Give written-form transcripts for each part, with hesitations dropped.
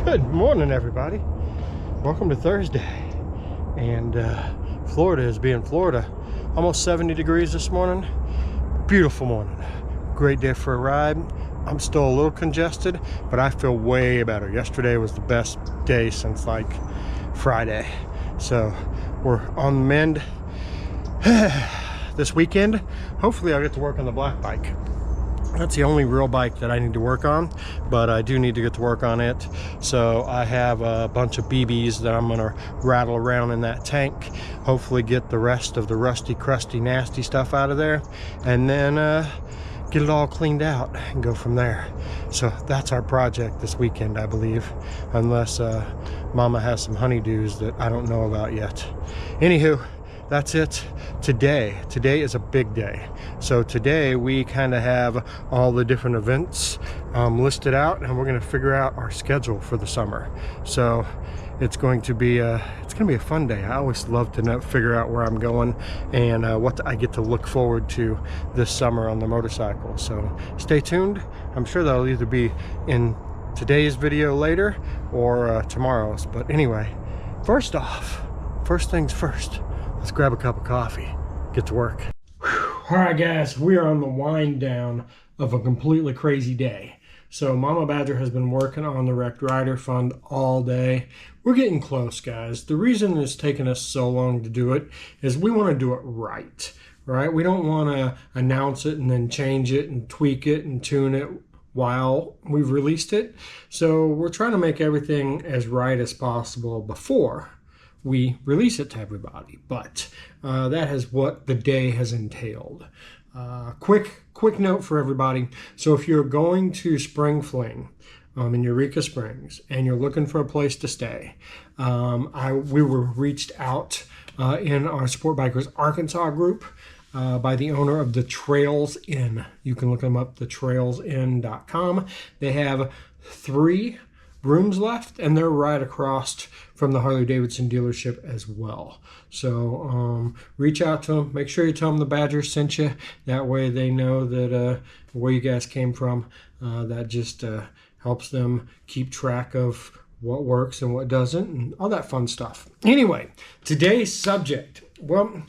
Good morning, everybody. Welcome to Thursday. And Florida is being Florida. Almost 70 degrees this morning. Beautiful morning. Great day for a ride. I'm still a little congested, but I feel way better. Yesterday was the best day since like Friday. So we're on the mend. This weekend, hopefully I'll get to work on the black bike. That's the only real bike that I need to work on, but I do need to get to work on it. So I have a bunch of BBs that I'm gonna rattle around in that tank, hopefully get the rest of the rusty, crusty, nasty stuff out of there, and then get it all cleaned out and go from there. So that's our project this weekend, I believe, unless Mama has some honeydews that I don't know about yet. Anywho, that's it today. Today is a big day. So today we kind of have all the different events listed out, and we're going to figure out our schedule for the summer. So it's going to be a fun day. I always love to figure out where I'm going and what I get to look forward to this summer on the motorcycle. So stay tuned. I'm sure that'll either be in today's video later or tomorrow's. But anyway, first things first. Let's grab a cup of coffee, get to work. All right, guys, we are on the wind down of a completely crazy day. So Mama Badger has been working on the Wrecked Rider Fund all day. We're getting close, guys. The reason it's taken us so long to do it is we want to do it right? We don't want to announce it and then change it and tweak it and tune it while we've released it. So we're trying to make everything as right as possible before we release it to everybody, but that is what the day has entailed. Quick note for everybody. So if you're going to Spring Fling in Eureka Springs and you're looking for a place to stay, we were reached out in our Sport Bikers Arkansas group by the owner of the Trails Inn. You can look them up, thetrailsinn.com. They have 3 rooms left, and they're right across from the Harley-Davidson dealership as well. So reach out to them. Make sure you tell them the Badger sent you. That way they know that where you guys came from. That just helps them keep track of what works and what doesn't and all that fun stuff. Anyway, today's subject. Well,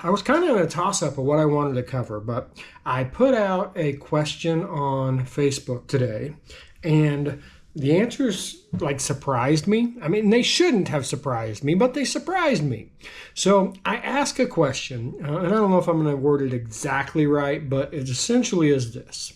I was kind of in a toss-up of what I wanted to cover, but I put out a question on Facebook today, and the answers surprised me. I mean, they shouldn't have surprised me, but they surprised me. So I asked a question, and I don't know if I'm going to word it exactly right, but it essentially is this.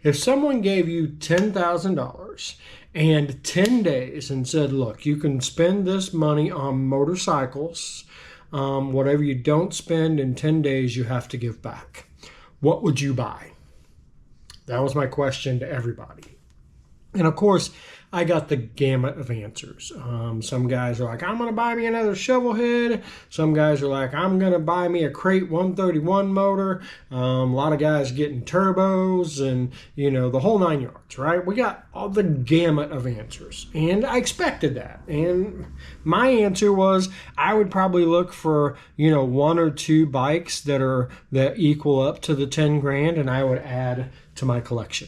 If someone gave you $10,000 and 10 days and said, look, you can spend this money on motorcycles, whatever you don't spend in 10 days, you have to give back, what would you buy? That was my question to everybody. And of course, I got the gamut of answers. Some guys are like, I'm going to buy me another shovel head. Some guys are like, I'm going to buy me a crate 131 motor. A lot of guys getting turbos and, the whole 9 yards, right? We got all the gamut of answers. And I expected that. And my answer was I would probably look for, 1 or 2 bikes that equal up to the 10 grand, and I would add to my collection.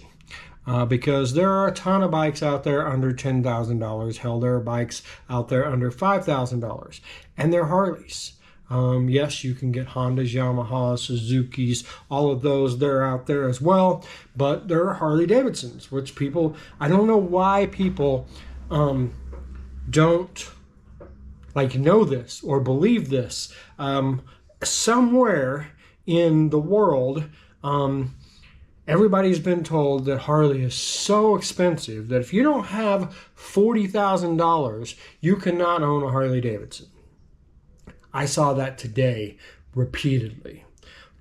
Because there are a ton of bikes out there under $10,000. Hell, there are bikes out there under $5,000. And they're Harleys. Yes, you can get Hondas, Yamahas, Suzukis, all of those. They're out there as well. But there are Harley Davidsons, which I don't know why people don't know this or believe this. Somewhere in the world, everybody's been told that Harley is so expensive that if you don't have $40,000, you cannot own a Harley Davidson. I saw that today repeatedly.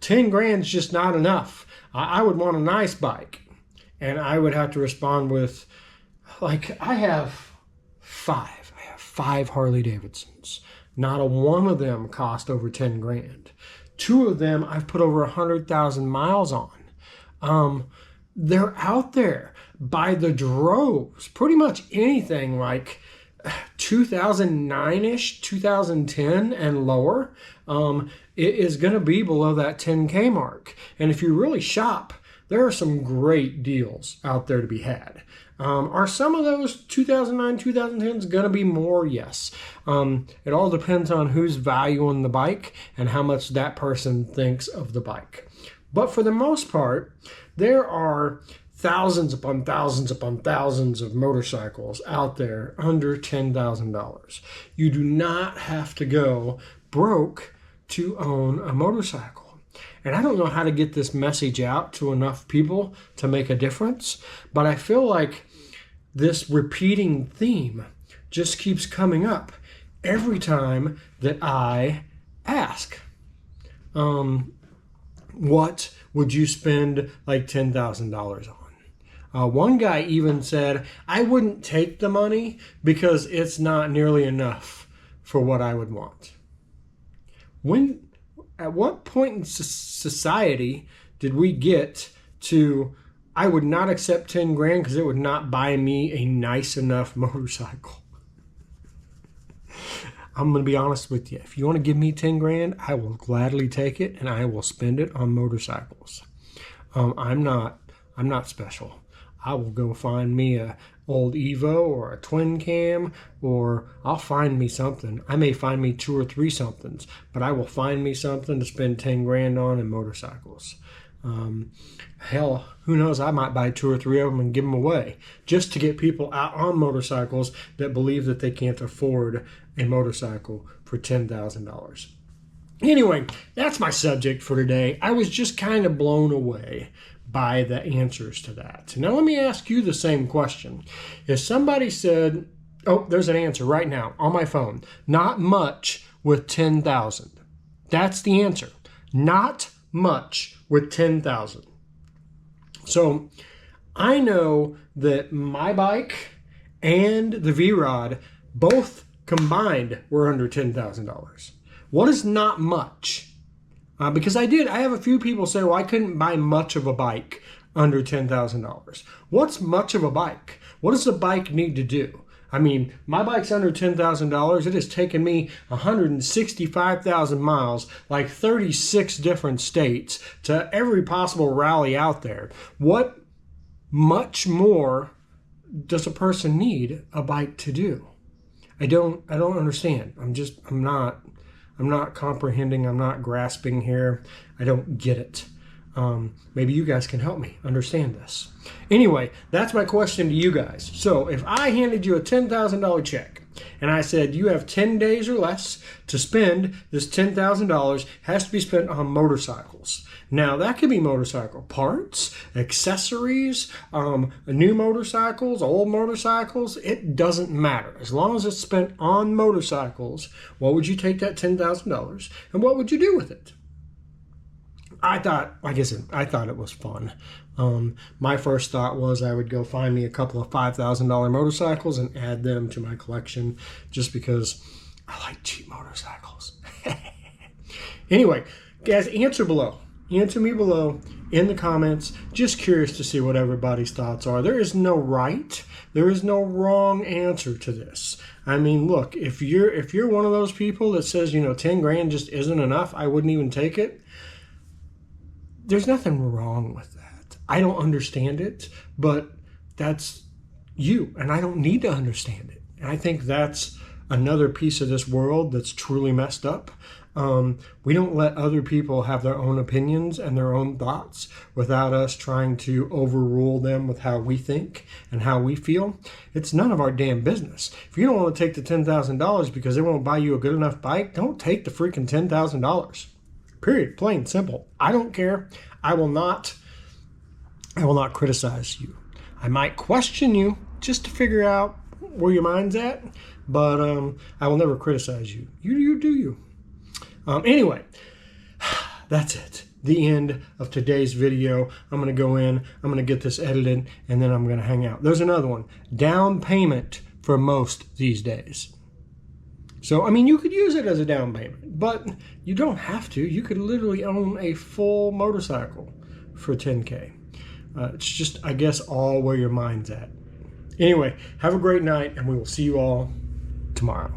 10 grand's just not enough. I would want a nice bike. And I would have to respond with, I have 5. I have 5 Harley Davidsons. Not a one of them cost over 10 grand. 2 of them I've put over 100,000 miles on. They're out there by the droves. Pretty much anything 2009-ish, 2010 and lower, it is going to be below that 10K mark. And if you really shop there are some great deals out there to be had. Are some of those 2009, 2010s going to be more? Yes. It all depends on who's valuing the bike and how much that person thinks of the bike. But for the most part, there are thousands upon thousands upon thousands of motorcycles out there under $10,000. You do not have to go broke to own a motorcycle. And I don't know how to get this message out to enough people to make a difference, but I feel like this repeating theme just keeps coming up every time that I ask, what would you spend like $10,000 on? One guy even said, I wouldn't take the money because it's not nearly enough for what I would want. At what point in society did we get to, I would not accept 10 grand because it would not buy me a nice enough motorcycle? I'm going to be honest with you. If you want to give me 10 grand, I will gladly take it and I will spend it on motorcycles. I'm not special. I will go find me a old Evo or a twin cam, or I'll find me something. I may find me 2 or 3 somethings, but I will find me something to spend 10 grand on in motorcycles. Hell, who knows? I might buy 2 or 3 of them and give them away just to get people out on motorcycles that believe that they can't afford a motorcycle for $10,000. Anyway, that's my subject for today. I was just kind of blown away by the answers to that. Now let me ask you the same question. If somebody said, oh, there's an answer right now on my phone, not much with 10,000. That's the answer. Not much with 10,000. So I know that my bike and the V-Rod both combined were under $10,000. What is not much? Because I have a few people say, well, I couldn't buy much of a bike under $10,000. What's much of a bike? What does a bike need to do? I mean, my bike's under $10,000. It has taken me 165,000 miles, like 36 different states, to every possible rally out there. What much more does a person need a bike to do? I don't understand. I'm not comprehending. I'm not grasping here. I don't get it. Maybe you guys can help me understand this. Anyway, that's my question to you guys. So if I handed you a $10,000 check and I said you have 10 days or less to spend, this $10,000 has to be spent on motorcycles. Now that could be motorcycle parts, accessories, new motorcycles, old motorcycles. It doesn't matter. As long as it's spent on motorcycles, what would you take that $10,000 and what would you do with it? I thought it was fun. My first thought was I would go find me a couple of $5,000 motorcycles and add them to my collection just because I like cheap motorcycles. Anyway, guys, answer me below in the comments. Just curious to see what everybody's thoughts are. There is no right, there is no wrong answer to this. I mean, look, if you're one of those people that says, 10 grand just isn't enough, I wouldn't even take it. There's nothing wrong with that. I don't understand it, but that's you, and I don't need to understand it. And I think that's another piece of this world that's truly messed up. We don't let other people have their own opinions and their own thoughts without us trying to overrule them with how we think and how we feel. It's none of our damn business. If you don't want to take the $10,000 because they won't buy you a good enough bike, don't take the freaking $10,000. Period. Plain simple. I don't care. I will not criticize you. I might question you just to figure out where your mind's at, but I will never criticize you. You do you. Anyway, that's it. The end of today's video. I'm going to go in, I'm going to get this edited, and then I'm going to hang out. There's another one. Down payment for most these days. So, I mean, you could use it as a down payment, but you don't have to. You could literally own a full motorcycle for $10K. It's just, I guess, all where your mind's at. Anyway, have a great night, and we will see you all tomorrow.